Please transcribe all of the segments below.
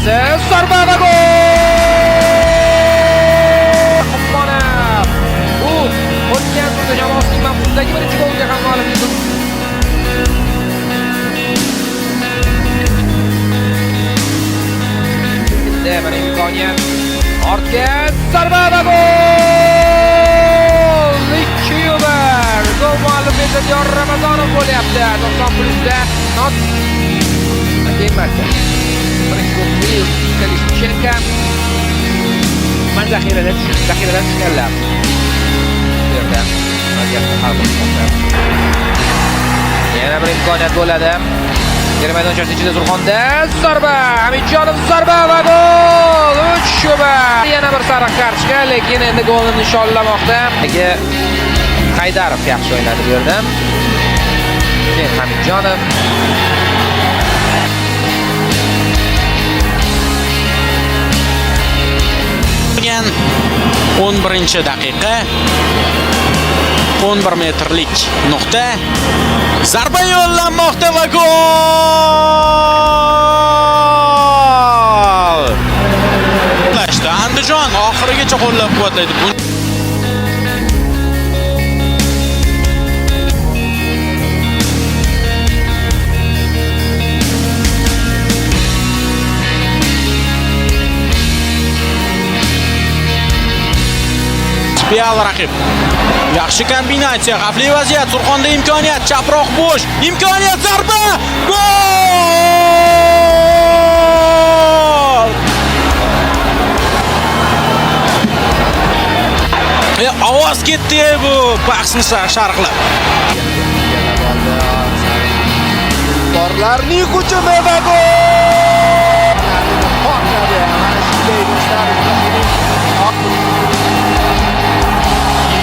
zarbasi, zarba va gol! Qummonov. U o'tgan turda jamoasining mavsumdagi birinchi goliga ham mualliflik qildi. Bir imkoniyat. Ortga zarba va gol! 2-1. Gol muallifi esa Diyor Ramazonov bo'lyapti. 90+da not. Keyin marka. Birinchi gol Kalishchenko. Mana zaxiradan tushganlar. Bu yerda vaziyatni hal qilmoqda. Yana bir imkoniyat bo'ladi. Yarim maydonchasi ichida Surxonda zarba, Hamidjonov zarba va gol! 3-1. Yana bir sariq kartochka, lekin endi golni nishonlamoqda. Haydarov yaxshi o'ynadi bu yerda. Keyin Hamidjonov. 11-daqiqa 11 metrlik nuqta zarba yo'llanmoqda va gol! Andijon oxirigacha qo'llab-quvvatlaydi. Real raqib. Yaxshi kombinatsiya, xavfli vaziyat, Surxonda imkoniyat, chaproq bo'sh, imkoniyat, zarba, gol! Ovoz ketdi bu bahsni sharqlab. Borlarning hujumi va gol!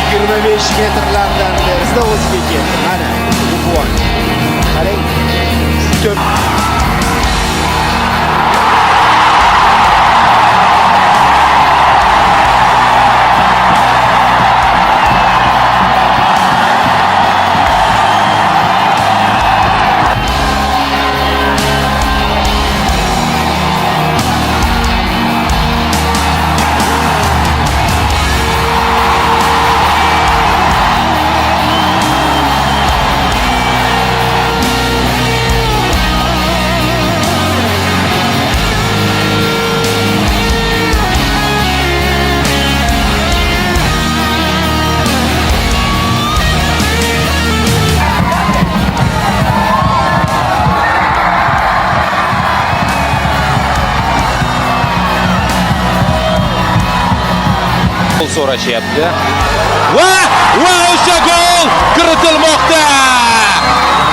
25 metrlardan berisida o'ziga keldi. Mana bu quvonch. Qarang. Ko'p so'rashyapti. Va o'sha gol kiritilmoqda.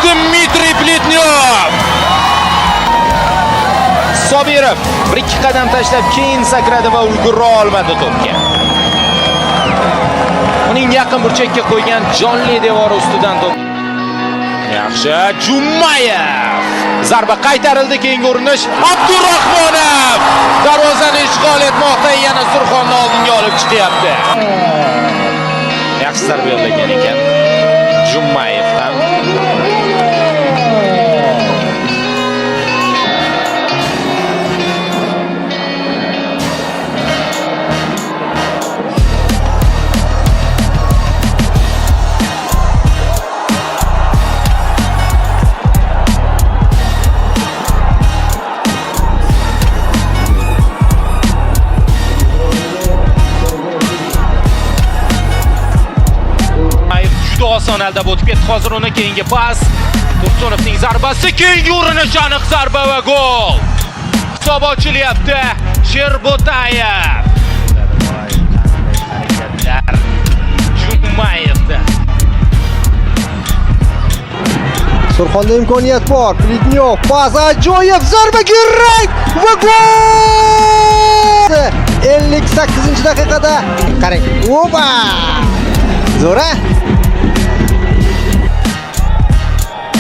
Dmitriy Pletnyov. Sobirov 1-2 qadam tashlab keyin sakradi va ulgura olmadi to'pga. Uning yaqin burchakka qo'ygan jonli devori ustidan to'p. Yaxshi, Jumayev. Zarba qaytarildi, keyingi urinish Abdurahmonov darvozani ishg'ol etmoqda, yana Surxonni oldinga olib chiqyapti. Yaxshi zarba yo'llagan ekan Jumayev ham. Oson aldab o'tib ketdi. Hozir uni keyingi pas. Tursunovning zarbasi, keyingi urinish, aniq zarba va gol. Hisob ochilyapti. Sherbotayev. Jumayevda. Surxonda imkoniyat bor. Pletnyov pas, ajoyib zarba, kerak va gol! 58-daqiqada. Qarang. Oba! Zo'ra.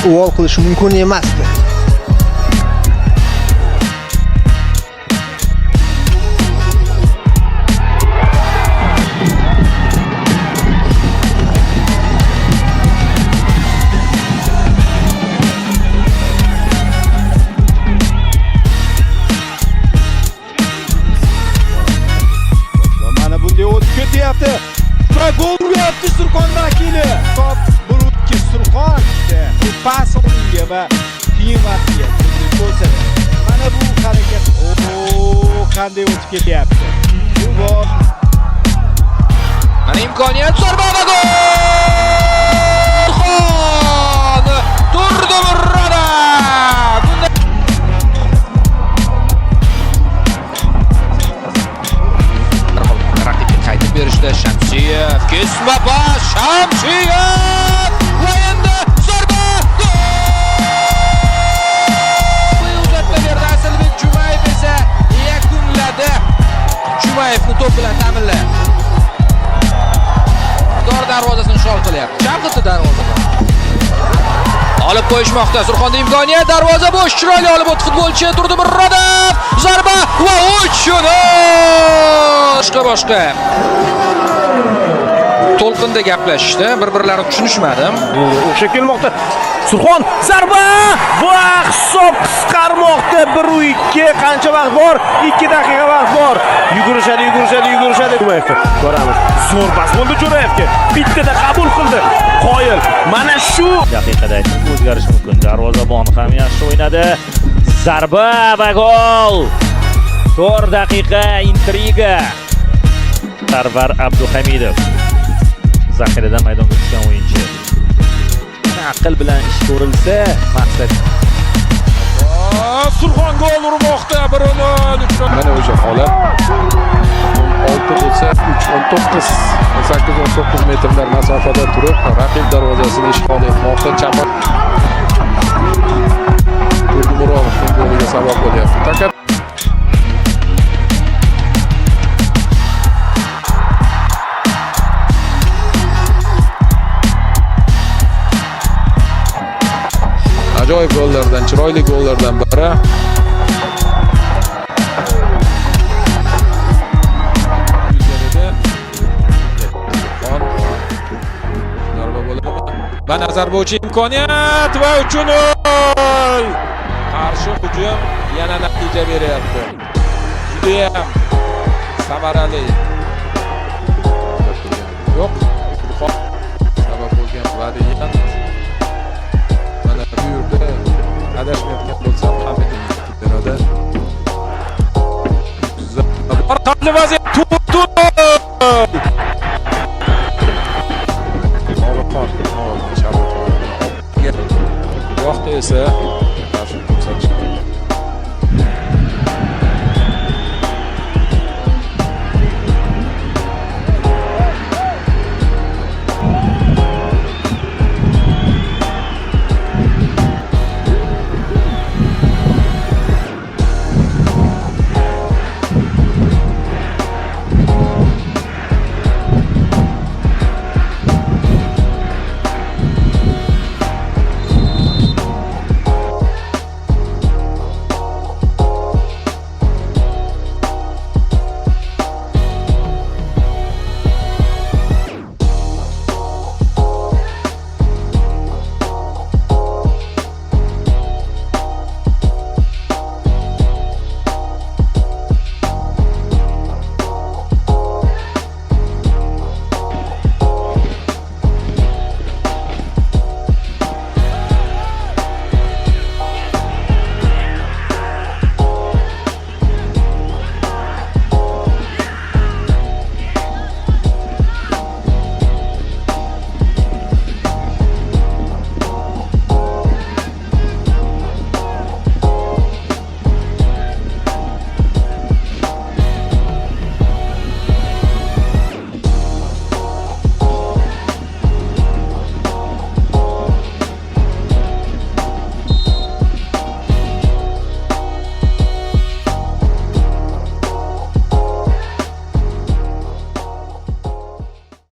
Gol qilish mumkin emasdi. pas o'yinga va qiyin vaqtga ko'rsatdi. Mana bu harakat qanday o'tib ketyapti. Bu bor. Mana imkoniyat, zarba va gol! Turdi Murrada! Raqibga qaytib berishda Shamsiyev, Kesmaba, Shamsiyev! Va endi zarba! Gol! Bu uzatma berdi Asalbek Jumayev esa yakunladi. Jumayevni to'p bilan ta'minladi. Darvozasini shol qilyapti. Chaqirdi darvozadan. Olib qo'yishmoqda. Surxonda imkoniyat, darvoza bo'sh. Chiroyli olib o'tdi futbolchi. Turdi Murrodov. Zarba va 3-0. Boshqa. To'lqinda gaplashishdi. Bir-birlarini tushunishmadi. O'sha kelmoqda. Surxon zarba va hisob qisqarmoqda. 1-2 qancha vaqt bor? 2 daqiqa vaqt bor. Yugurishadi. Ko'ramiz. Zo'r pas bo'ldi Jo'rayevga. Bittada qabul qildi. Qoyil. Mana shu daqiqada o'zgarish mumkin. Darvozabon ham yaxshi o'ynadi. Zarba va gol. 4 daqiqa intriga. Sarvar Abduhamidov. Zaxiradan maydonga tushgan o'yinchi. Aql bilan ish ko'rilsa, maqsad. Surxon gol urmoqda. 1-0. Mana o'sha holat 6 bo'lsa 3-19 8-19 metrlar masofada turib raqib darvozasini ishg'ol etmoqda. Chamar Turdimurovning goliga sabab bo'lyapti. Faqat ajoyib gollardan, chiroyli gollardan biri. Va nazar bo'yicha imkoniyat va 3-0. Qarshi hujum yana natija beryapti. Juda ham samarali. Yo'q, sabab bo'lgan variant. Mana bu yerda adashmayotgan bo'lsam, Hamid beradi. Qanday vaziyat? Yo'qda esa